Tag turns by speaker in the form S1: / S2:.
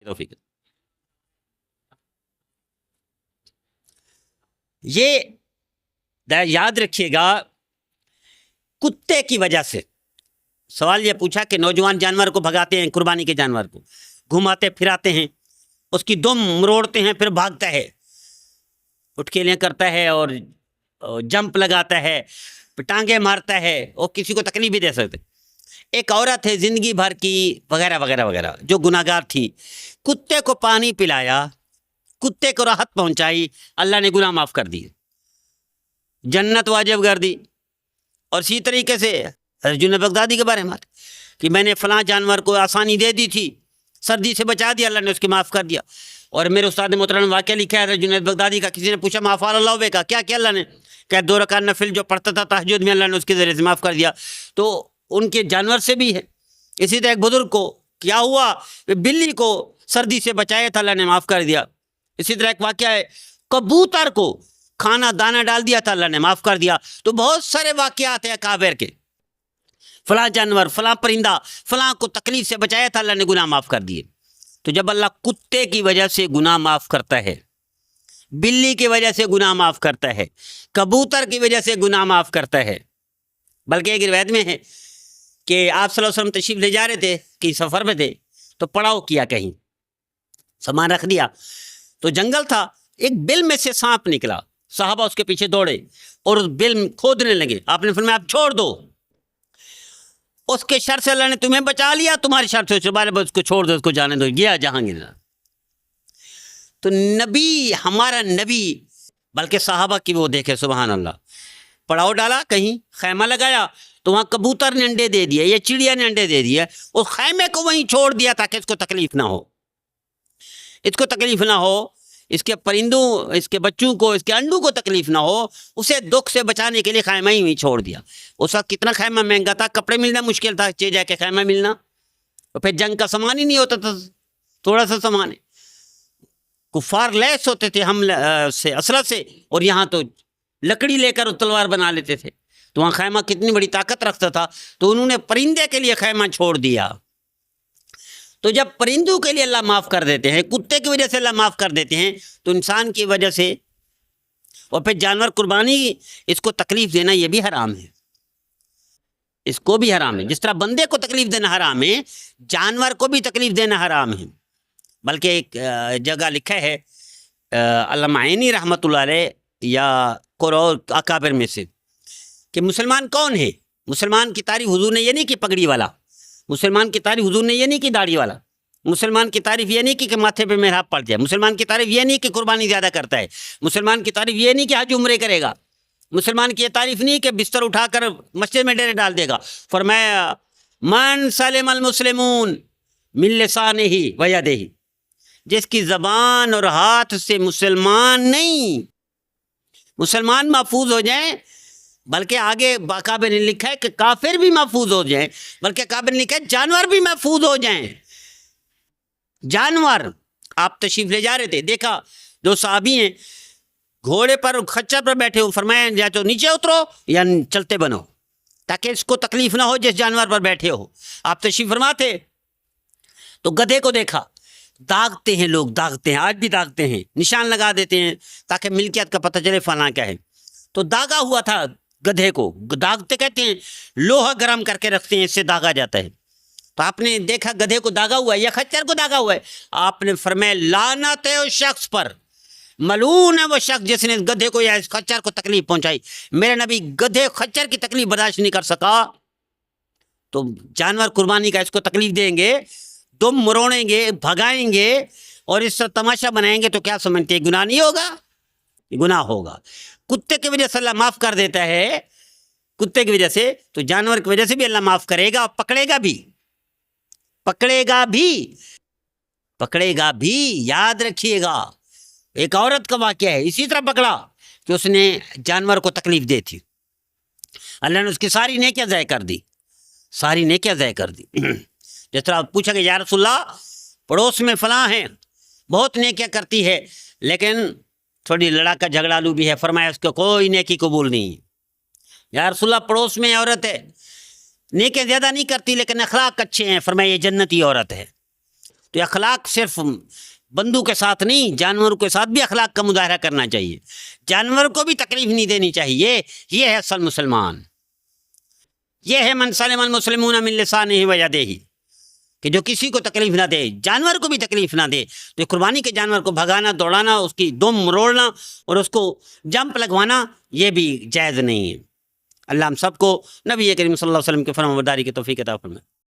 S1: توفیق۔ یہ یاد رکھیے گا، کتے کی وجہ سے سوال یہ پوچھا کہ نوجوان جانور کو بھگاتے ہیں، قربانی کے جانور کو گھماتے پھراتے ہیں، اس کی دم مروڑتے ہیں، پھر بھاگتا ہے، اٹھکیلیاں کرتا ہے اور جمپ لگاتا ہے، ٹانگیں مارتا ہے، اور کسی کو تکلیف بھی دے سکتے۔ ایک عورت ہے زندگی بھر کی وغیرہ وغیرہ وغیرہ جو گناہگار تھی، کتے کو پانی پلایا، کتے کو راحت پہنچائی، اللہ نے گناہ معاف کر دی، جنت واجب کر دی۔ اور اسی طریقے سے جنید بغدادی کے بارے میں کہ میں نے فلاں جانور کو آسانی دے دی تھی، سردی سے بچا دیا، اللہ نے اس کے معاف کر دیا۔ اور میرے استاد محترم نے واقعہ لکھا ہے جنید بغدادی کا، کسی نے پوچھا ما فعل اللہ بک کا، کیا کیا اللہ نے؟ کہ 2 رکعت نفل جو پڑھتا تھا تہجد میں، اللہ نے اس کے ذریعے سے معاف کر دیا۔ تو ان کے جانور سے بھی ہے۔ اسی طرح ایک بزرگ کو کیا ہوا، بلی کو سردی سے بچایا تھا، اللہ نے معاف کر دیا۔ اسی طرح ایک واقعہ ہے، کبوتر کو کھانا دانا ڈال دیا تھا، اللہ نے معاف کر دیا۔ تو بہت سارے واقعات ہیں اکابر کے، فلاں جانور فلاں پرندہ فلاں کو تکلیف سے بچایا تھا، اللہ نے گناہ معاف کر دیے۔ تو جب اللہ کتے کی وجہ سے گناہ معاف کرتا ہے، بلی کی وجہ سے گناہ معاف کرتا ہے، کبوتر کی وجہ سے گناہ معاف کرتا ہے، بلکہ ایک روایت میں ہے کہ آپ صلی اللہ علیہ وسلم تشریف لے جا رہے تھے، کہ سفر میں تھے، تو پڑاؤ کیا، کہیں سامان رکھ دیا، تو جنگل تھا، ایک بل میں سے سانپ نکلا، صحابہ اس کے پیچھے دوڑے اور اس بل کھودنے لگے، آپ نے فرمایا آپ چھوڑ دو، اس کے شر سے اللہ نے تمہیں بچا لیا، تمہاری شر سے اس کو چھوڑ دو، اس کو جانے دو، گیا جہاں گیا۔ تو نبی، ہمارا نبی، بلکہ صحابہ کی وہ دیکھے، سبحان اللہ، پڑاؤ ڈالا، کہیں خیمہ لگایا، تو وہاں کبوتر نے انڈے دے دیے یا چڑیا نے انڈے دے دیے، اس خیمے کو وہیں چھوڑ دیا تاکہ اس کو تکلیف نہ ہو، اس کو تکلیف نہ ہو، اس کے پرندوں، اس کے بچوں کو، اس کے انڈوں کو تکلیف نہ ہو، اسے دکھ سے بچانے کے لیے خیمہ ہی چھوڑ دیا۔ اس وقت کتنا خیمہ مہنگا تھا، کپڑے ملنا مشکل تھا، جا کے خیمہ ملنا، اور پھر جنگ کا سامان ہی نہیں ہوتا تھا، تھوڑا سا سامان ہے، کفار لیس ہوتے تھے ہم سے، اسلحہ سے، اور یہاں تو لکڑی لے کر تلوار بنا لیتے تھے، تو وہاں خیمہ کتنی بڑی طاقت رکھتا تھا، تو انہوں نے پرندے کے لیے خیمہ چھوڑ دیا۔ تو جب پرندوں کے لیے اللہ معاف کر دیتے ہیں، کتے کی وجہ سے اللہ معاف کر دیتے ہیں، تو انسان کی وجہ سے، اور پھر جانور قربانی، اس کو تکلیف دینا یہ بھی حرام ہے، اس کو بھی حرام ہے، جس طرح بندے کو تکلیف دینا حرام ہے، جانور کو بھی تکلیف دینا حرام ہے۔ بلکہ ایک جگہ لکھا ہے علامہ عینی رحمۃ اللہ علیہ یا قرآن اکابر میں سے، کہ مسلمان کون ہے؟ مسلمان کی تعریف حضور نے یہ نہیں کی پگڑی والا، مسلمان کی تعریف حضور نے یہ نہیں کی داڑھی والا، مسلمان کی تعریف یہ نہیں کی کہ ماتھے پہ محراب پڑ جائے، مسلمان کی تعریف یہ نہیں کہ قربانی زیادہ کرتا ہے، مسلمان کی تعریف یہ نہیں کہ حج عمرے کرے گا، مسلمان کی یہ تعریف نہیں کہ بستر اٹھا کر مسجد میں ڈیرے ڈال دے گا۔ فرمایا من سلم المسلمون من لسانہ و یدہ، جس کی زبان اور ہاتھ سے مسلمان نہیں، مسلمان محفوظ ہو جائیں، بلکہ آگے اکابر نے لکھا ہے کہ کافر بھی محفوظ ہو جائیں، بلکہ اکابر نے لکھا ہے جانور بھی محفوظ ہو جائیں۔ جانور، آپ تشریف لے جا رہے تھے، دیکھا 2 صحابی ہیں، گھوڑے پر خچر پر بیٹھے ہو، فرمایا یا تو نیچے اترو یا چلتے بنو، تاکہ اس کو تکلیف نہ ہو جس جانور پر بیٹھے ہو۔ آپ تشریف فرما تھے تو گدھے کو دیکھا، داغتے ہیں لوگ، داغتے ہیں، آج بھی داغتے ہیں، نشان لگا دیتے ہیں تاکہ ملکیت کا پتہ چلے فلاں کیا ہے۔ تو داغا ہوا تھا گدھے کو، داغتے کہتے ہیں لوہا گرم کر کے رکھتے ہیں، اس سے داغا جاتا ہے۔ تو آپ نے دیکھا گدھے کو داغا ہوا ہے یا خچر کو داغا ہوا ہے، آپ نے فرمایا لعنت ہے اس شخص پر، ملعون ہے وہ شخص جس نے اس گدھے کو یا اس خچر کو تکلیف پہنچائی۔ میرے نبی گدھے خچر کی تکلیف برداشت نہیں کر سکا، تو جانور قربانی کا اس کو تکلیف دیں گے، دم مروڑیں گے، بھگائیں گے اور اس سے تماشا بنائیں گے، تو کیا سمجھتے ہیں گناہ نہیں ہوگا؟ گناہ ہوگا۔ کتے کی وجہ سے اللہ معاف کر دیتا ہے، کتے کی وجہ سے، تو جانور کی وجہ سے بھی اللہ معاف کرے گا، اور پکڑے گا بھی، پکڑے گا بھی، پکڑے گا بھی۔ یاد رکھیے گا، ایک عورت کا واقعہ ہے، اسی طرح پکڑا کہ اس نے جانور کو تکلیف دی تھی، اللہ نے اس کی ساری نیکیاں ضائع کر دی، ساری نیکیاں ضائع کر دی۔ جس طرح پوچھا کہ یا رسول اللہ پڑوس میں فلاں ہیں، بہت نیکیاں کرتی ہے لیکن تھوڑی لڑاکا جھگڑالو بھی ہے، فرمایا اس کو کوئی نیکی قبول نہیں۔ یا رسول اللہ پڑوس میں عورت ہے، نیکیاں زیادہ نہیں کرتی لیکن اخلاق اچھے ہیں، فرمایا یہ جنتی عورت ہے۔ تو اخلاق صرف بندوں کے ساتھ نہیں، جانوروں کے ساتھ بھی اخلاق کا مظاہرہ کرنا چاہیے، جانوروں کو بھی تکلیف نہیں دینی چاہیے۔ یہ ہے اصل مسلمان، یہ ہے من سلم المسلمون من لسانہ و یدہ، کہ جو کسی کو تکلیف نہ دے، جانور کو بھی تکلیف نہ دے۔ تو قربانی کے جانور کو بھگانا، دوڑانا، اس کی دم مروڑنا اور اس کو جمپ لگوانا، یہ بھی جائز نہیں ہے۔ اللہ ہم سب کو نبی کریم صلی اللہ علیہ وسلم کے فرمان برداری کی توفیق عطا فرمائے۔